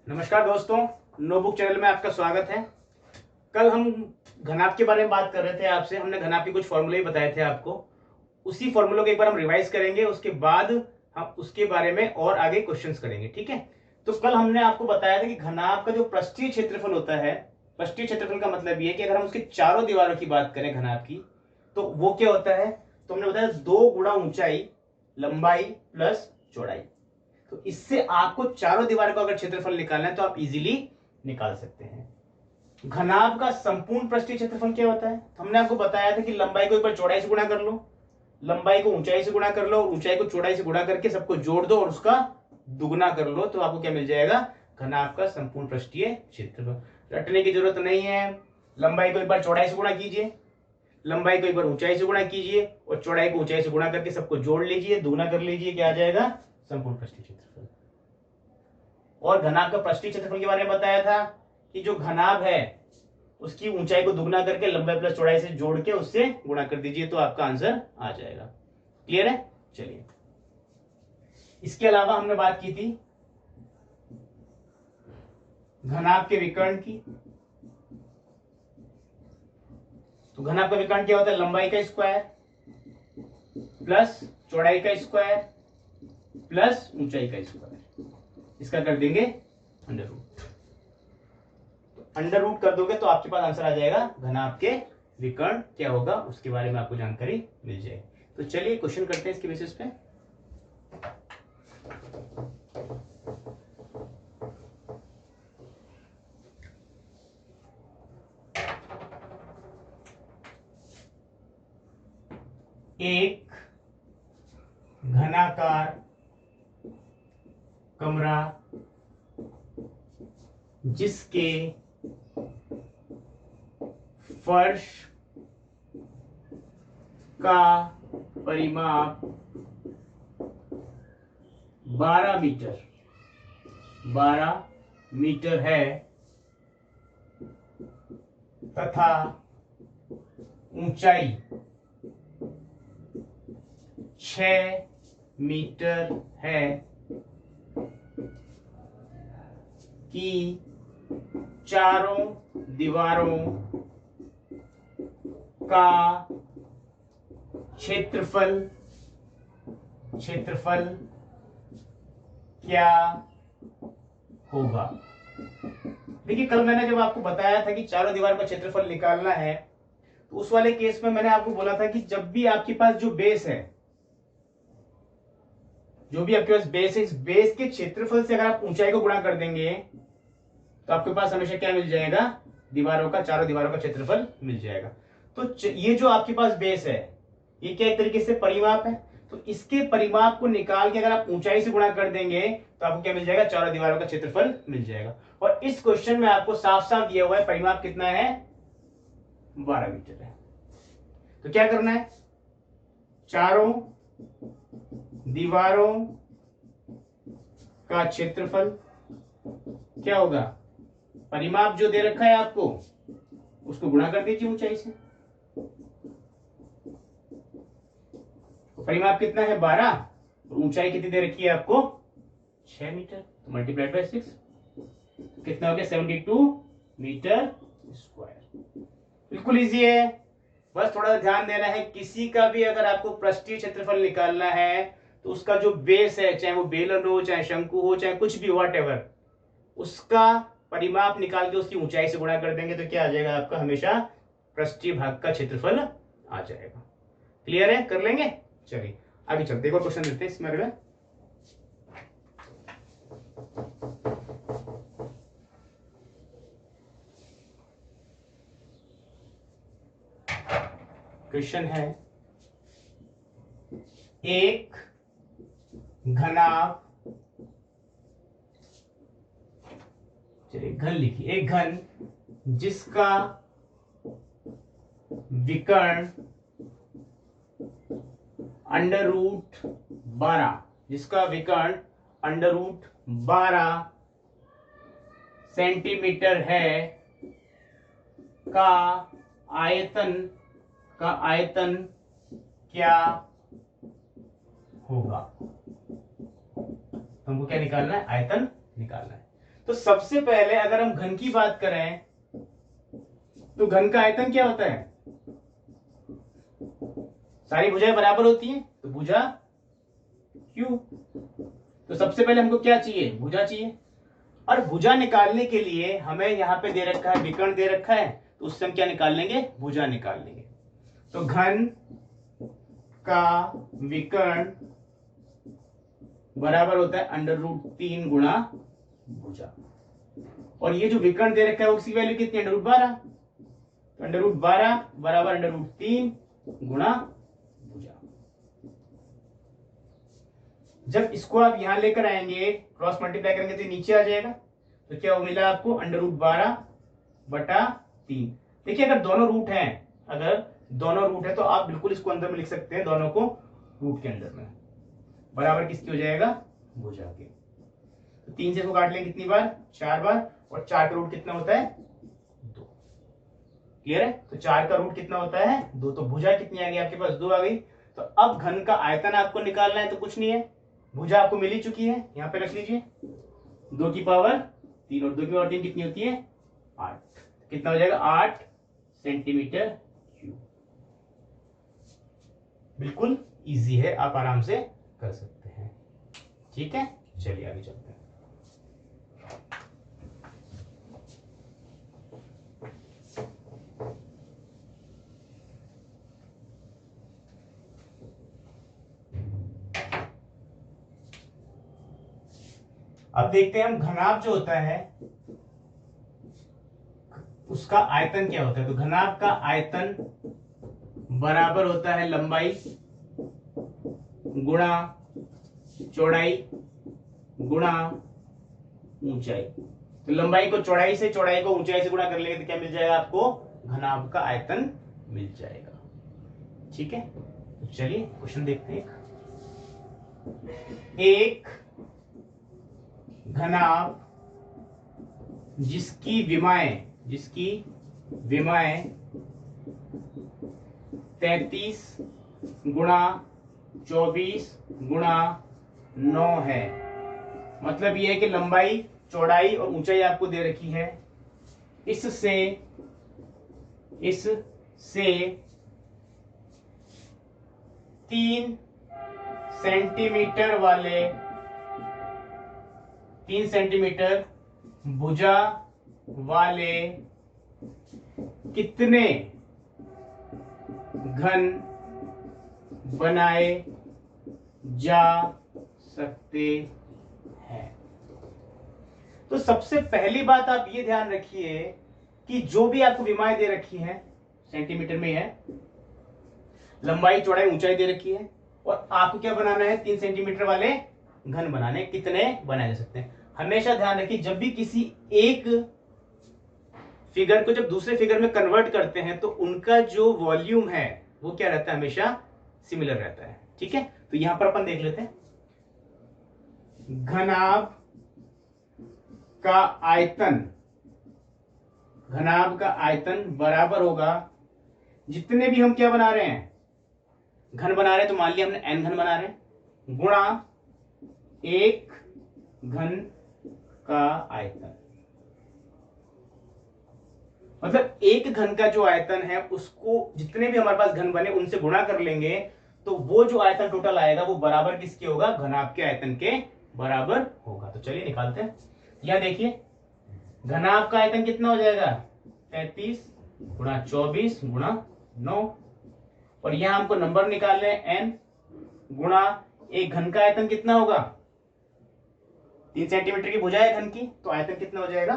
नमस्कार दोस्तों, notebook channel में आपका स्वागत है। कल हम घनाभ के बारे में बात कर रहे थे आपसे। हमने घनाभ के कुछ फॉर्मूले बताए थे आपको। उसी फॉर्मूलों को एक बार हम रिवाइज करेंगे, उसके बाद हम उसके बारे में और आगे क्वेश्चंस करेंगे। ठीक है। तो कल हमने आपको बताया था कि घनाभ का जो पृष्ठीय क्षेत्रफल होता है, पृष्ठीय क्षेत्रफल का मतलब ये कि अगर हम उसके चारों दीवारों की बात करें घनाभ की, तो वो क्या होता है। तो हमने बताया 2 गुणा ऊंचाई, लंबाई प्लस चौड़ाई। तो इससे आपको चारों दीवार का अगर क्षेत्रफल निकालना है तो आप इजीली निकाल सकते हैं। घनाभ का संपूर्ण पृष्ठीय क्षेत्रफल क्या होता है। तो हमने आपको बताया था कि लंबाई को एक बार चौड़ाई से गुणा कर लो, लंबाई को ऊंचाई से गुणा कर लो, ऊंचाई को चौड़ाई से गुणा करके सबको जोड़ दो और उसका दुगना कर लो, तो आपको क्या मिल जाएगा, घनाभ का संपूर्ण पृष्ठीय क्षेत्रफल। रटने की जरूरत नहीं है। लंबाई को एक बार चौड़ाई से गुणा कीजिए, लंबाई को एक बार ऊंचाई से गुणा कीजिए और चौड़ाई को ऊंचाई से गुणा करके सबको जोड़ लीजिए, दुगना कर लीजिए, क्या आ जाएगा, संपूर्ण पृष्ठीय क्षेत्रफल। और घनाभ का पृष्ठीय क्षेत्रफल के बारे में बताया था कि जो घनाभ है उसकी ऊंचाई को दुगना करके लंबाई प्लस चौड़ाई से जोड़ के उससे गुणा कर दीजिए, तो आपका आंसर आ जाएगा। क्लियर है। चलिए, इसके अलावा हमने बात की थी घनाभ के विकर्ण की। तो घनाभ का विकर्ण क्या होता है, लंबाई का स्क्वायर प्लस चौड़ाई का स्क्वायर प्लस ऊंचाई का स्क्वायर। इसका कर देंगे अंडर रूट। अंडर रूट कर दोगे तो आपके पास आंसर आ जाएगा। घनाभ के विकर्ण क्या होगा उसके बारे में आपको जानकारी मिल जाएगी। तो चलिए क्वेश्चन करते हैं इसके बेसिस पे। एक घनाकार कमरा जिसके फर्श का परिमाप 12 मीटर है तथा ऊंचाई 6 मीटर है कि चारों दीवारों का क्षेत्रफल क्या होगा। देखिए, कल मैंने जब आपको बताया था कि चारों दीवार का क्षेत्रफल निकालना है, तो उस वाले केस में मैंने आपको बोला था कि जब भी आपके पास जो बेस है, जो भी आपके पास बेस है, इस बेस के क्षेत्रफल से अगर आप ऊंचाई को गुणा कर देंगे तो आपके पास हमेशा क्या मिल जाएगा, दीवारों का, चारों दीवारों का क्षेत्रफल मिल जाएगा। तो ये जो आपके पास बेस है, ये क्या एक तरीके से परिमाप है। तो इसके परिमाप को निकाल के अगर आप ऊंचाई से गुणा कर देंगे तो आपको क्या मिल जाएगा, चारों दीवारों का क्षेत्रफल मिल जाएगा। और इस क्वेश्चन में आपको साफ साफ दिया हुआ है परिमाप कितना है, 12 मीटर है। तो क्या करना है, चारों दीवारों का क्षेत्रफल क्या होगा, परिमाप जो दे रखा है आपको उसको गुणा कर दीजिए ऊंचाई से। तो परिमाप कितना है, 12, और ऊंचाई कितनी दे रखी है आपको, 6 मीटर। तो मल्टीप्लाइड बाय 6 कितना हो गया, 72 मीटर स्क्वायर। बिल्कुल इजी है। बस थोड़ा ध्यान देना है, किसी का भी अगर आपको पृष्ठीय क्षेत्रफल निकालना है तो उसका जो बेस है, चाहे वो बेलन हो, चाहे शंकु हो, चाहे कुछ भी, व्हाटएवर, उसका परिमाप निकाल के उसकी ऊंचाई से गुणा कर देंगे तो क्या आ जाएगा, आपका हमेशा पृष्ठीय भाग का क्षेत्रफल आ जाएगा। क्लियर है, कर लेंगे। चलिए आगे चलते, एक और क्वेश्चन देते हैं इसमें। अगला क्वेश्चन है, एक घनाभ, चलिए घन लिखिए, एक घन जिसका विकर्ण अंडर रूट 12, जिसका विकर्ण अंडर रूट 12 सेंटीमीटर है का आयतन क्या होगा। तो हमको क्या निकालना है, आयतन निकालना है। तो सबसे पहले अगर हम घन की बात करें तो घन का आयतन क्या होता है? सारी भुजाएं बराबर होती हैं तो भुजा Q। तो सबसे पहले हमको क्या चाहिए? भुजा चाहिए। और भुजा निकालने के लिए हमें यहाँ पे दे रखा है, विकर्ण दे रखा है, तो उससे हम क्या निकाल लेंगे? भुजा निकाल लेंगे। तो घन का विकर्ण बराबर होता है √3 गुणा भुजा। और ये जो विकर्ण दे रखा है उसकी वैल्यू कितनी है? √12। तो √12 बराबर √3 गुणा भुजा। जब इसको आप यहां लेकर आएंगे, क्रॉस मल्टीप्लाई करेंगे तो नीचे आ जाएगा। तो क्या मिला आपको? √12/3। देखिए अगर दोनों रूट है तो आप बिल्कुल इसको अंदर में लिख सकते हैं, दोनों को रूट के अंदर में। बराबर किसकी हो जाएगा? भुजा के। तो 3 से इसको काट लेंगे कितनी बार? 4 बार। और 4 का रूट कितना होता है? 2। क्लियर है? तो 4 का रूट कितना होता है? 2। तो भुजा कितनी आ गई आपके पास? 2 आ गई। तो अब घन का आयतन आपको निकालना है, तो कुछ नहीं है, भुजा आपको मिल ही चुकी है, यहां पे रख लीजिए। 2 की पावर 3 और 2 की पावर 3 कितनी होती है? 8। कितना हो जाएगा? 8 सेंटीमीटर क्यूब। बिल्कुल इजी है, आप आराम से कर सकते हैं। ठीक है, चलिए आगे चलते हैं। अब देखते हैं हम घनाभ जो होता है उसका आयतन क्या होता है। तो घनाभ का आयतन बराबर होता है लंबाई गुणा चौड़ाई गुणा ऊंचाई। तो लंबाई को चौड़ाई से, चौड़ाई को ऊंचाई से गुणा कर लेंगे तो क्या मिल जाएगा आपको? घनाभ का आयतन मिल जाएगा। ठीक है, तो चलिए क्वेश्चन देखते हैं। एक घनाभ जिसकी विमाएं 33 गुणा 24 गुणा 9 है। मतलब यह है कि लंबाई, चौड़ाई और ऊंचाई आपको दे रखी है। इससे 3 सेंटीमीटर भुजा वाले कितने घन बनाए जा सकते हैं। तो सबसे पहली बात आप ये ध्यान रखिए कि जो भी आपको विमाएं दे रखी हैं सेंटीमीटर में है, लंबाई चौड़ाई ऊंचाई दे रखी है, और आपको क्या बनाना है? 3 सेंटीमीटर वाले घन बनाने। कितने बनाए जा सकते हैं? हमेशा ध्यान रखिए जब भी किसी एक फिगर को जब दूसरे फिगर में कन्वर्ट करते हैं तो उनका जो वॉल्यूम है वो क्या रहता है? हमेशा सिमिलर रहता है। ठीक है, तो यहां पर अपन देख लेते हैं। घनाभ का आयतन बराबर होगा, जितने भी हम क्या बना रहे हैं? घन बना रहे हैं, तो मान लिया हमने n घन बना रहे हैं, गुणा एक घन का आयतन। मतलब एक घन का जो आयतन है उसको जितने भी हमारे पास घन बने उनसे गुणा कर लेंगे, तो वो जो आयतन टोटल आएगा वो बराबर किसके होगा? घनाभ के आयतन के बराबर होगा। तो चलिए निकालते हैं। यह देखिए घनाभ का आयतन कितना हो जाएगा? 33 गुणा 24 गुणा 9। और यहां हमको नंबर निकालने हैं n, गुणा एक घन का आयतन कितना होगा? 3 सेंटीमीटर की भुजा है घन की, तो आयतन कितना हो जाएगा?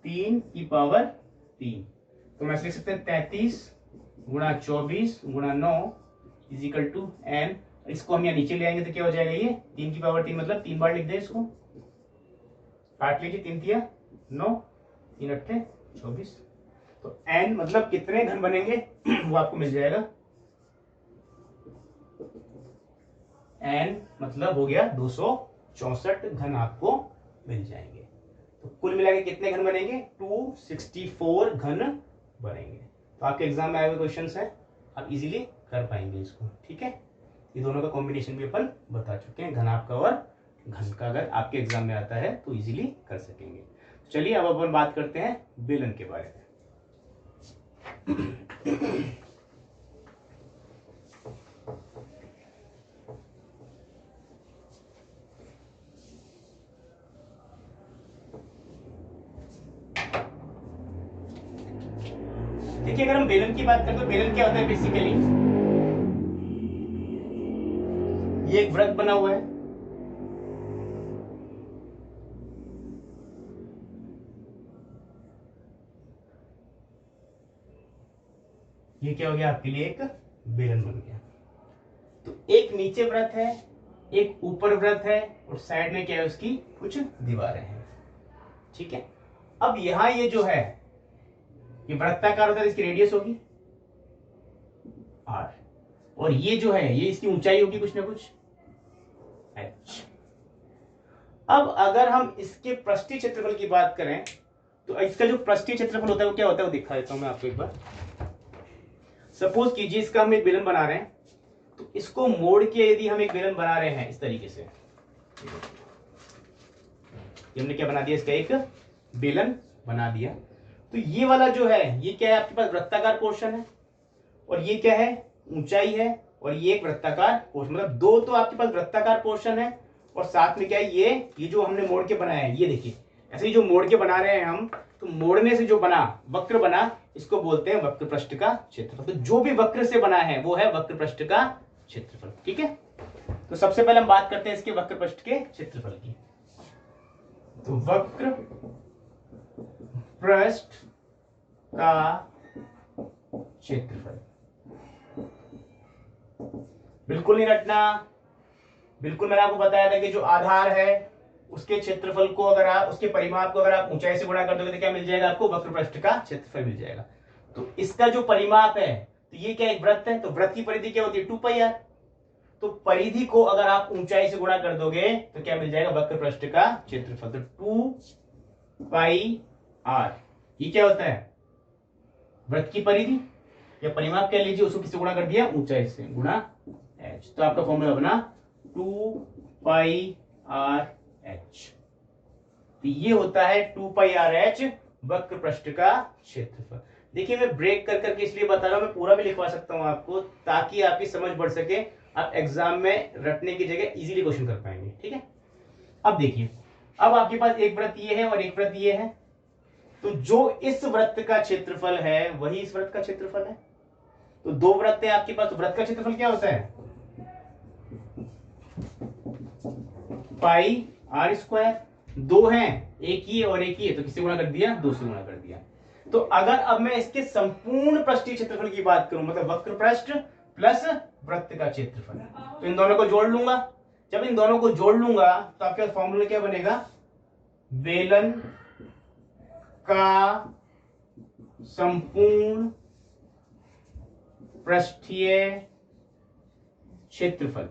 3 की पावर 3। तो मैं लिख सकते हैं 33 गुणा 24 गुणा 9 इज इक्वल टू n। इसको हम यहाँ नीचे ले आएंगे तो क्या हो जाएगा? ये 3 की पावर 3, मतलब 3 बार लिख दे इसको, काट लीजिए। 3 तिया 9, 3 अट्ठे 24। तो n मतलब कितने घन बनेंगे वो आपको मिल जाएगा। n मतलब हो गया 264 घन आपको मिल जाएंगे। तो कुल मिला के कितने घन बनेंगे? 264 घन बनेंगे। तो आपके एग्जाम में आए हुए क्वेश्चन है, आप इजीली कर पाएंगे इसको। ठीक है, ये दोनों का कॉम्बिनेशन भी अपन बता चुके हैं, घनाभ का और घन का अगर आपके एग्जाम में आता है तो इजीली कर सकेंगे। चलिए अब अपन बात करते हैं बेलन के बारे में। देखिए अगर हम बेलन की बात करें तो बेलन क्या होता है बेसिकली, ये एक वृत्त बना हुआ है, ये क्या हो गया आपके लिए एक बेलन बन गया। तो एक नीचे वृत्त है, एक ऊपर वृत्त है और साइड में क्या है उसकी कुछ दीवारें हैं, ठीक है। अब यहां ये जो है ये वृत्ताकार होता है, इसकी रेडियस होगी r, और ये जो है ये इसकी ऊंचाई होगी कुछ ना कुछ h। अब अगर हम इसके पृष्ठीय क्षेत्रफल की बात करें तो इसका जो पृष्ठीय क्षेत्रफल होता है वो क्या होता है वो दिखा देता हूं मैं आपको एक बार। सपोज कीजिए इसका हम एक बेलन बना रहे हैं, तो इसको मोड़ के यदि हम एक बेलन बना रहे हैं इस तरीके से, हमने क्या बना दिया, इसका एक बेलन बना दिया। तो ये वाला जो है ये क्या है आपके पास वृत्ताकार पोर्शन है, और ये क्या है ऊंचाई है, और ये एक वृत्ताकार पोर्शन, मतलब दो तो आपके पास वृत्ताकार पोर्शन है और साथ में क्या है ये जो हमने मोड़ के बनाया है, ये देखिए ऐसे ही जो मोड़ के बना रहे हैं हम, तो मोड़ने से जो बना वक्र बना इसको बोलते हैं वक्र पृष्ठ का क्षेत्रफल। तो जो भी वक्र से बना है वो है वक्र पृष्ठ का क्षेत्रफल, ठीक है। तो सबसे पहले हम बात करते हैं इसके वक्र पृष्ठ के क्षेत्रफल की। तो वक्र पृष्ठ का क्षेत्रफल, बिल्कुल नहीं रटना, बिल्कुल मैंने आपको बताया था कि जो आधार है उसके क्षेत्रफल को अगर आप उसके परिमाप को अगर आप ऊंचाई से गुणा कर दोगे तो क्या मिल जाएगा आपको, वक्र पृष्ठ का क्षेत्रफल मिल जाएगा। तो इसका जो परिमाप है तो ये क्या एक वृत्त है, तो वृत्त की परिधि क्या होती है 2πr, तो परिधि को अगर आप ऊंचाई से गुणा कर दोगे तो क्या मिल जाएगा वक्र पृष्ठ का क्षेत्रफल। तो 2πr ये क्या होता है वृत्त की परिधि या परिमाप कह लीजिए, उसको किससे गुणा कर दिया ऊंचाई से गुणा h, तो आपका फॉर्मूला बना 2πrh। तो ये होता है 2πrh वक्र पृष्ठ का क्षेत्रफल। देखिए मैं ब्रेक कर करके इसलिए बता रहा हूं, मैं पूरा भी लिखवा सकता हूं आपको ताकि आपकी समझ बढ़ सके, आप एग्जाम में रटने की जगह इजीली क्वेश्चन कर पाएंगे, ठीक है। अब देखिए अब आपके पास एक वृत्त ये है और एक वृत्त ये है, तो जो इस वृत्त का क्षेत्रफल है वही इस वृत्त का क्षेत्रफल है। तो दो वृत्त है आपके पास, तो वृत्त का क्षेत्रफल क्या होता है पाई आर स्क्वायर, दो हैं एक ही और एक ही है तो किससे गुणा कर दिया, दो से गुणा कर दिया। तो अगर अब मैं इसके संपूर्ण पृष्ठीय क्षेत्रफल की बात करूं, मतलब वक्र पृष्ठ प्लस वृत्त का क्षेत्रफल, तो इन दोनों को जोड़ लूंगा। जब इन दोनों को जोड़ लूंगा तो आपके फॉर्मूला क्या बनेगा, बेलन का संपूर्ण पृष्ठीय क्षेत्रफल।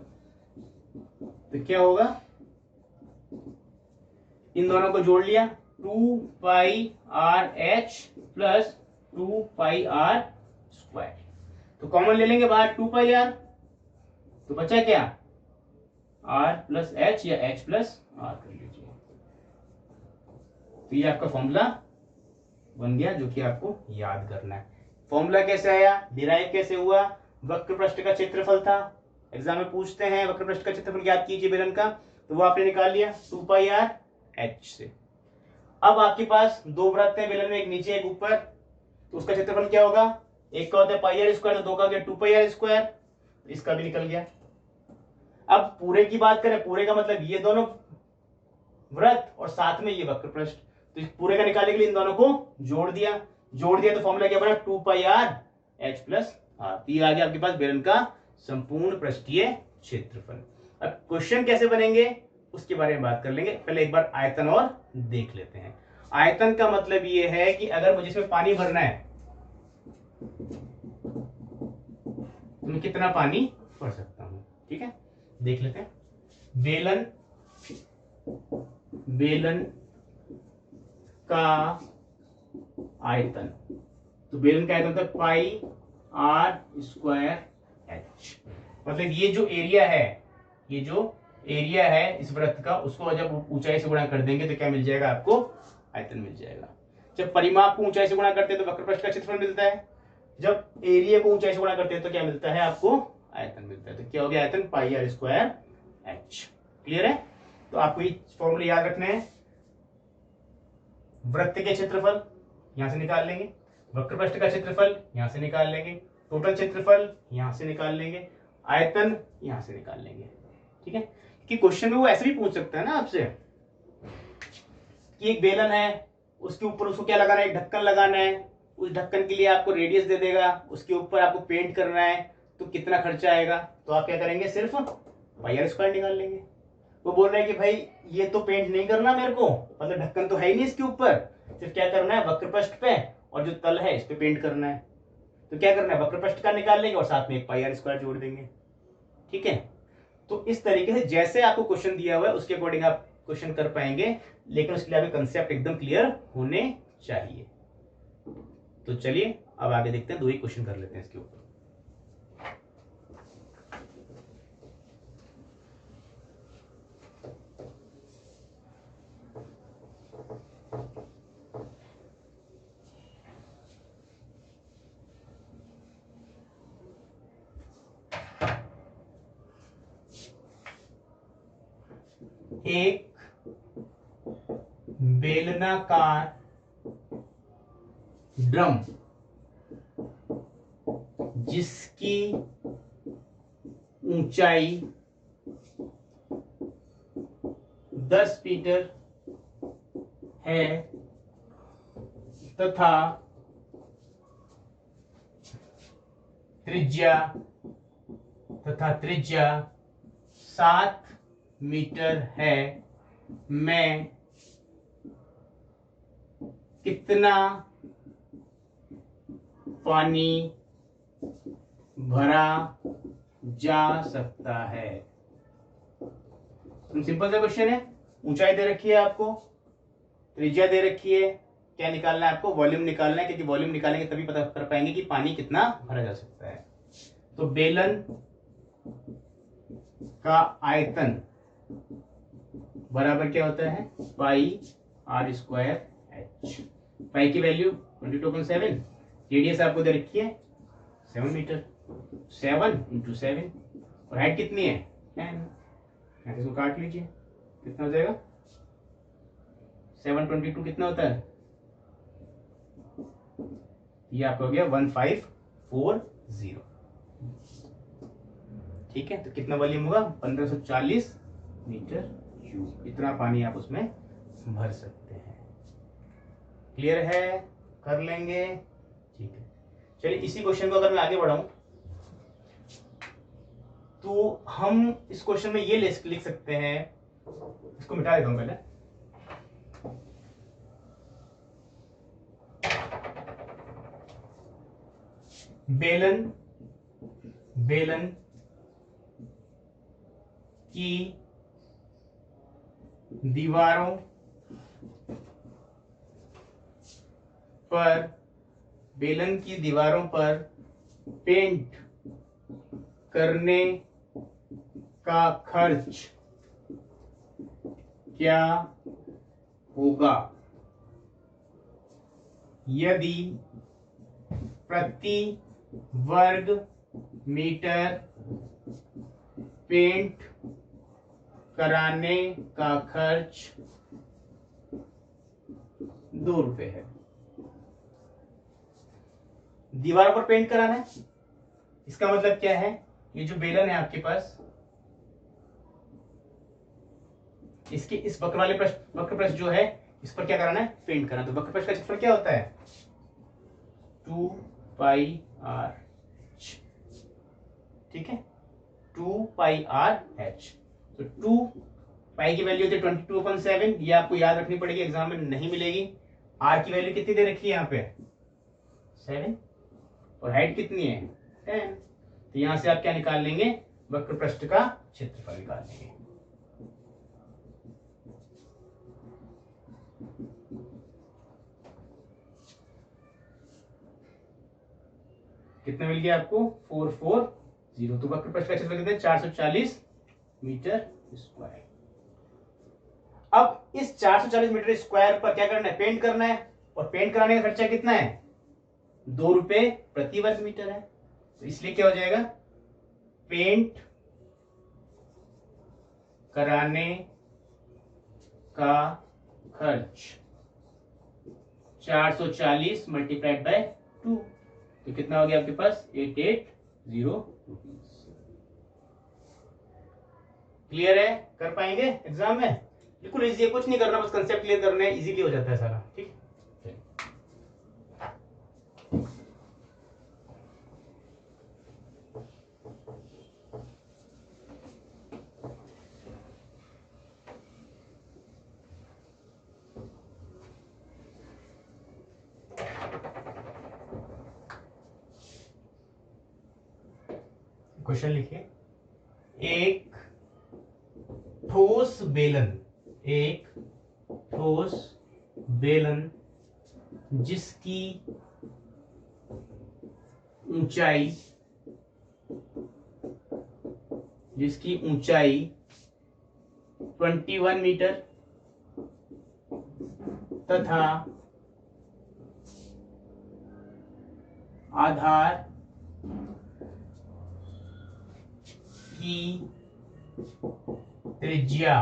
तो क्या होगा, इन दोनों को जोड़ लिया 2πrh प्लस 2πr स्क्वायर, तो कॉमन ले लेंगे बाहर 2πr, तो बचा क्या r प्लस h या h प्लस r कर लीजिए। तो ये आपका फॉर्मूला बन गया जो कि आपको याद करना है। फॉर्मूला कैसे आया, डिराइव कैसे हुआ, वक्र पृष्ठ का क्षेत्रफल था, एग्जाम में पूछते हैं वक्र पृष्ठ का क्षेत्रफल याद कीजिए बेलन का, तो वो आपने निकाल लिया 2πrh से। अब आपके पास दो वृत्त हैं बेलन में, एक नीचे एक ऊपर, तो उसका क्षेत्रफल क्या होगा, एक का होता है पाई आर स्क्वायर, दो का हो गया 2πr स्क्वायर, इसका भी निकल गया। अब पूरे की बात करें, पूरे का मतलब ये दोनों वृत्त और साथ में ये वक्र पृष्ठ, तो इस पूरे का निकालने के लिए इन दोनों को जोड़ दिया तो फॉर्मूला क्या बना 2πrh प्लस r। ये आ गया आपके पास बेलन का संपूर्ण पृष्ठीय क्षेत्रफल। अब क्वेश्चन कैसे बनेंगे उसके बारे में बात कर लेंगे, पहले एक बार आयतन और देख लेते हैं। आयतन का मतलब ये है कि अगर मुझे इसमें पानी भरना है तो मैं कितना पानी भर सकता हूं, ठीक है। देख लेते हैं बेलन का आयतन, तो बेलन का आयतन होता है पाई आर स्क्वायर h, मतलब ये जो एरिया है, ये जो एरिया है इस वृत्त का, उसको जब ऊंचाई से गुणा कर देंगे तो क्या मिल जाएगा आपको, आयतन मिल जाएगा। जब परिमाप को ऊंचाई से गुणा करते हैं तो वक्रपृष्ठ का क्षेत्रफल मिलता है, जब एरिया को ऊंचाई से गुणा करते हैं तो क्या मिलता है आपको, आयतन मिलता है। तो क्या हो गया आयतन, पाई आर स्क्वायर एच। क्लियर है? तो आपको ये फॉर्मूले याद रखने हैं। वृत्त के क्षेत्रफल यहां से निकाल लेंगे, वक्रपृष्ठ का क्षेत्रफल यहां से निकाल लेंगे, टोटल क्षेत्रफल यहां से निकाल लेंगे, आयतन यहां से निकाल लेंगे। ठीक है? कि क्वेश्चन में वो ऐसे भी पूछ सकता है ना आपसे कि एक बेलन है, उसके ऊपर उसको क्या लगाना है, एक ढक्कन लगाना है, उस ढक्कन के लिए आपको रेडियस दे देगा, उसके ऊपर आपको पेंट करना है तो कितना खर्चा आएगा, तो आप क्या करेंगे, सिर्फ पाई आर स्क्वायर निकाल लेंगे। वो बोल रहे हैं कि भाई ये तो पेंट नहीं करना मेरे को, मतलब ढक्कन तो है ही नहीं इसके ऊपर, सिर्फ क्या करना है, वक्रपृष्ठ पे और जो तल है इस पे पेंट करना है। तो क्या करना है, वक्रपृष्ठ का निकाल लेंगे और साथ में एक पाई आर स्क्वायर जोड़ देंगे। ठीक है? तो इस तरीके से जैसे आपको क्वेश्चन दिया हुआ है उसके अकॉर्डिंग आप क्वेश्चन कर पाएंगे, लेकिन उसके लिए आपके कंसेप्ट एकदम क्लियर होने चाहिए। तो चलिए अब आगे देखते हैं, दो ही क्वेश्चन कर लेते हैं इसके ऊपर। एक बेलनाकार ड्रम जिसकी ऊंचाई 10 मीटर है तथा त्रिज्या 7 मीटर है, मैं कितना पानी भरा जा सकता है। सिंपल सा क्वेश्चन है, ऊंचाई दे रखी है आपको, त्रिज्या दे रखी है, क्या निकालना है आपको, वॉल्यूम निकालना है, क्योंकि वॉल्यूम निकालेंगे तभी पता कर पाएंगे कि पानी कितना भरा जा सकता है। तो बेलन का आयतन बराबर क्या होता है, पाई आर स्क्वायर एच। पाई की वैल्यू 22.7, रेडियस आपको दे रखी है 7 मीटर, 7 × 7, और हाइट कितनी है 10। इसको काट लीजिए, कितना हो जाएगा, 722 कितना होता है, ये आपका हो गया 1540। ठीक है? तो कितना वॉल्यूम होगा, 1540 मीटर क्यूब, इतना पानी आप उसमें भर सकते हैं। क्लियर है? कर लेंगे? ठीक है, चलिए इसी क्वेश्चन को अगर मैं आगे बढ़ाऊं तो हम इस क्वेश्चन में ये लिख सकते हैं, इसको मिटा देता हूं पहले। बेलन की दीवारों पर पेंट करने का खर्च क्या होगा यदि प्रति वर्ग मीटर पेंट कराने का खर्च 2 रुपए है। दीवारों पर पेंट कराना है, इसका मतलब क्या है, ये जो बेलन है आपके पास, इसके इस वक्र वाले वक्रपृष्ठ जो है इस पर क्या कराना है, पेंट करना। तो वक्रपृष्ठ का क्षेत्रफल क्या होता है, 2 पाई आर। ठीक है, 2 पाई आर एच। तो 2 पाई की वैल्यू होती है 22/7, ये आपको याद रखनी पड़ेगी, एग्जाम में नहीं मिलेगी। आर की वैल्यू कितनी दे रखी है यहाँ पे, 7, और हाइट कितनी है 10। तो यहां से आप क्या निकाल लेंगे, वक्रपृष्ठ का क्षेत्रफल निकाल लेंगे। कितना मिल गया आपको, 440। तो वक्रपृष्ठ का क्षेत्रफल कितना है, 440 मीटर स्क्वायर। अब इस 440 मीटर स्क्वायर पर क्या करना है, पेंट करना है, और पेंट कराने का खर्चा कितना है, 2 रुपए प्रति वर्ग मीटर है। तो इसलिए क्या हो जाएगा, पेंट कराने का खर्च 440 मल्टीप्लाइड बाय 2, तो कितना हो गया आपके पास, 880 रुपीज। क्लियर है, कर पाएंगे एग्जाम में, बिल्कुल इजी है, कुछ नहीं करना, बस कंसेप्ट क्लियर करना है, इजीली हो जाता है सारा। ठीक, क्वेश्चन लिखिए, एक ठोस बेलन, एक ठोस बेलन जिसकी ऊंचाई 21 मीटर तथा आधार की त्रिज्या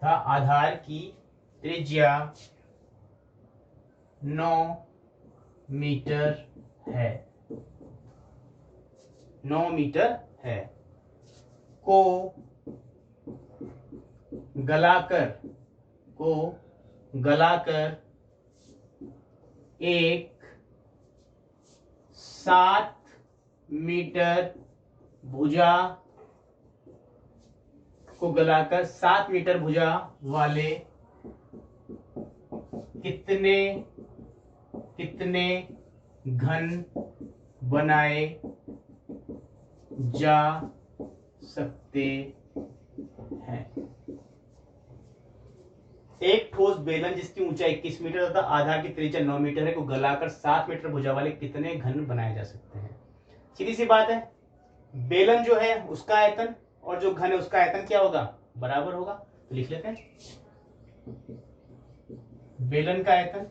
आधार की त्रिज्या 9 मीटर है, 9 मीटर है, को गलाकर एक 7 मीटर भुजा को गलाकर 7 मीटर भुजा वाले कितने घन बनाए जा सकते हैं। एक ठोस बेलन जिसकी ऊंचाई 21 मीटर तथा आधार की त्रिज्या 9 मीटर है को गलाकर 7 मीटर भुजा वाले कितने घन बनाए जा सकते हैं। सीधी सी बात है, बेलन जो है उसका आयतन और जो घन है उसका आयतन क्या होगा, बराबर होगा। तो लिख लेते हैं, बेलन का आयतन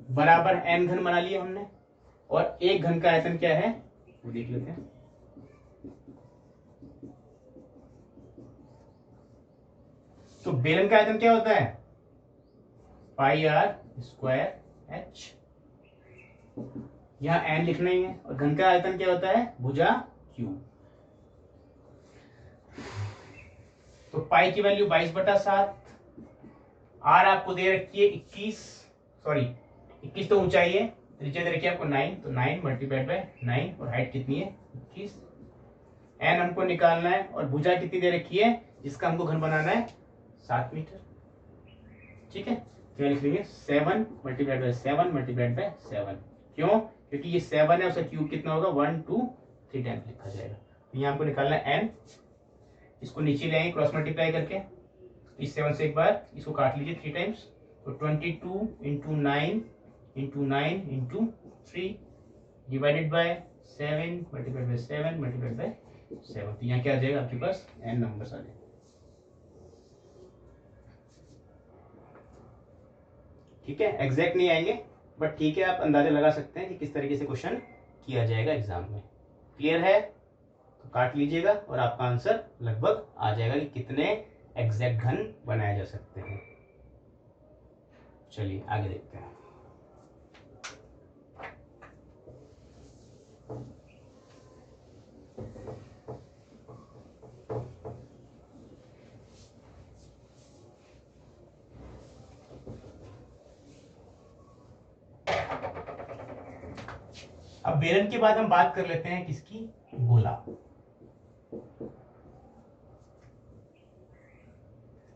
बराबर n घन बना लिया हमने, और एक घन का आयतन क्या है वो देख लेते हैं। तो बेलन का आयतन क्या होता है, पाई आर स्क्वायर एच, यहां n लिखना ही है, और घन का आयतन क्या होता है, भुजा q। तो पाई की वैल्यू 22/7, आर आपको दे रखी है 21 तो ऊंचाई है, त्रिज्या दे रखी है आपको 9, तो 9 मल्टीप्लाइड बाय 9, और हाइट कितनी है 21, एन हमको निकालना है, और भुजा कितनी दे रखी है जिसका हमको घन बनाना है 7 मीटर। ठीक है, तो लिख लेंगे 7 मल्टीप्लाइड बाय 7 मल्टीप्लाइड बाय 7, क्यों, क्योंकि ये 7 है, उसका क्यूब कितना होगा 1 2 3 टाइम्स लिखा जाएगा। तो यहाँ हमको निकालना है एन, इसको नीचे ले आएंगे क्रॉस मल्टीप्लाई करके, इस 7 से एक बार इसको काट लीजिए 3 टाइम्स, तो 22 into 9 into 9 into 3 divided by 7 multiplied by 7 multiplied by 7, तो यहाँ क्या आ जाएगा आपके पास n नंबर्स आ जाएगा। ठीक है, एग्जैक्ट नहीं आएंगे, बट ठीक है, आप अंदाजा लगा सकते हैं कि किस तरीके से क्वेश्चन किया जाएगा एग्जाम में। क्लियर है, तो काट लीजिएगा और आपका आंसर लगभग आ जाएगा कि कितने एग्जैक्ट घन बनाए जा सकते हैं। चलिए आगे देखते हैं। अब बेलन के बाद हम बात कर लेते हैं किसकी, गोला।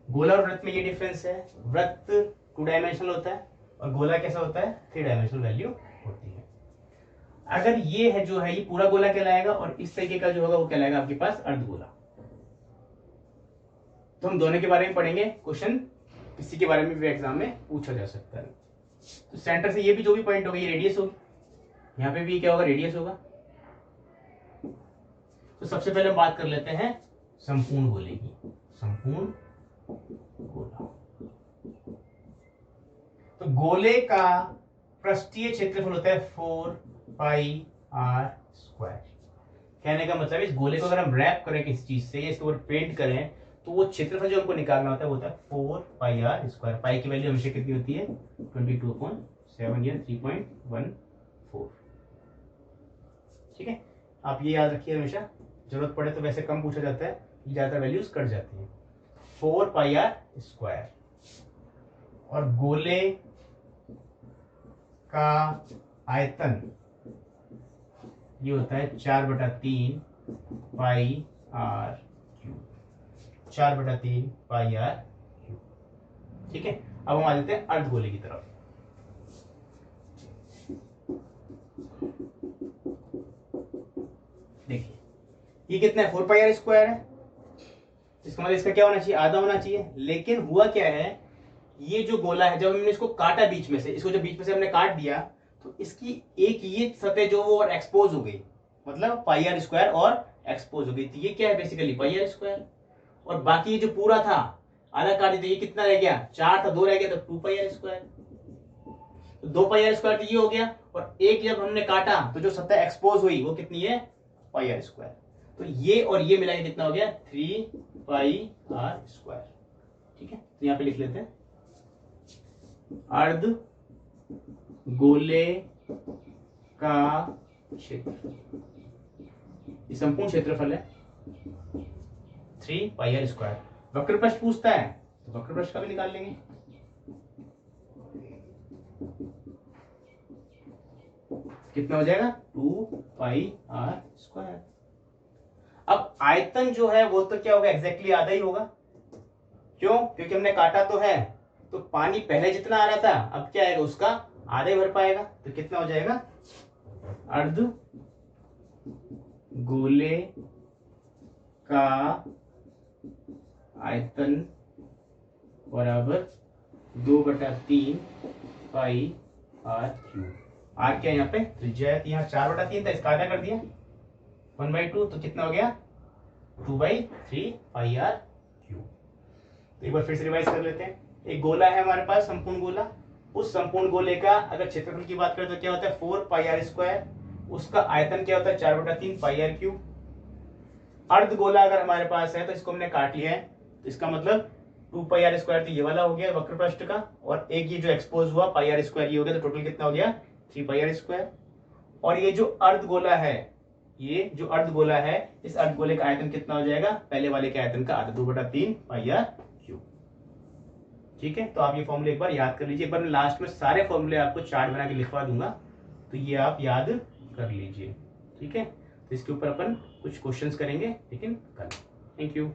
गोला और वृत्त में ये डिफरेंस है, वृत्त 2 डायमेंशनल होता है और गोला कैसा होता है 3 डायमेंशनल वैल्यू होती है। अगर ये है जो है ये पूरा गोला कहलाएगा, और इस तरीके का जो होगा वो कहलाएगा आपके पास अर्धगोला। तो हम दोनों के बारे में पढ़ेंगे, क्वेश्चन किसी के बारे में भी एग्जाम में पूछा जा सकता है। तो सेंटर से ये भी जो भी पॉइंट होगा ये रेडियस होगी, यहाँ पे भी क्या होगा रेडियस होगा। तो सबसे पहले हम बात कर लेते हैं संपूर्ण गोले की। संपूर्ण गोला, तो गोले का पृष्ठीय क्षेत्रफल होता है 4πr²। कहने का मतलब इस गोले को अगर हम रैप करें किसी चीज से या इसके ऊपर पेंट करें तो वो क्षेत्रफल जो हमको निकालना होता है वो होता है 4πr²। पाई की वैल्यू हमेशा कितनी होती है 22.7 या 3.14। ठीक है, आप ये याद रखिए हमेशा, जरूरत पड़े तो वैसे कम पूछा जाता है, ज्यादा वैल्यूज कट जाती है। 4πr²। और गोले का आयतन ये होता है 4/3 πr³। 4/3 πr³। ठीक है, अब हम आ जाते हैं अर्धगोले की तरफ। देखिए ये कितना है 4πr² है, इसका मतलब इसका क्या होना चाहिए, आधा होना चाहिए। लेकिन हुआ क्या है, ये जो गोला है जब हमने इसको काटा बीच में से, इसको जब बीच में से हमने काट दिया तो इसकी एक ये सतह जो वो और एक्सपोज हो गई, मतलब πr² और एक्सपोज हो गई। तो ये क्या है बेसिकली πr²। और बाकी ये जो पूरा था आधा काट दिया, ये कितना रह गया 4 था, 2 रह गया, तो 2πr²। तो 2πr² तो ये हो गया, और एक जब हमने काटा तो जो सतह एक्सपोज हुई वो कितनी है πr²। तो ये और ये मिला के कितना हो गया 3πr²। ठीक है, तो यहाँ पे लिख लेते हैं अर्ध गोले का क्षेत्रफल, ये संपूर्ण क्षेत्रफल है 3πr²। वक्र पृष्ठ पूछता है तो वक्र पृष्ठ का भी निकाल लेंगे। कितना हो जाएगा 2πr²। अब आयतन जो है वो तो क्या होगा एग्जैक्टली आधा ही होगा, क्यों, क्योंकि हमने काटा तो है, तो पानी पहले जितना आ रहा था अब क्या आएगा उसका आधे भर पाएगा। तो कितना हो जाएगा अर्ध गोले का आयतन बराबर 2/3 πr³। आर क्या यहाँ पे त्रिज्या है, यहाँ 4/3 था, इसका आधा कर दिया 1/2, तो कितना हो गया 2/3 πr³। तो एक बार फिर से रिवाइज कर लेते हैं। एक गोला है हमारे पास संपूर्ण गोला, उस संपूर्ण गोले का अगर क्षेत्रफल की बात करें तो क्या होता है 4πr², उसका आयतन क्या होता है 4/3 πr³। अर्ध गोला अगर हमारे पास है तो इसको हमने काट लिया है, तो इसका मतलब 2πr² तो ये वाला हो गया वक्र पृष्ठ का, और एक ये जो एक्सपोज हुआ πr² ये हो गया, तो टोटल कितना हो गया 3πr²। और ये जो अर्ध गोला है, ये जो अर्ध गोला है, इस अर्ध गोले का आयतन कितना हो जाएगा पहले वाले के आयतन का आधा 2/3 πr³। ठीक है, तो आप ये फॉर्मूले एक बार याद कर लीजिए। एक बार मैं लास्ट में सारे फॉर्मूले आपको चार्ट बना के लिखवा दूंगा, तो ये आप याद कर लीजिए। ठीक है, तो इसके ऊपर अपन कुछ क्वेश्चंस करेंगे लेकिन कल। Thank you.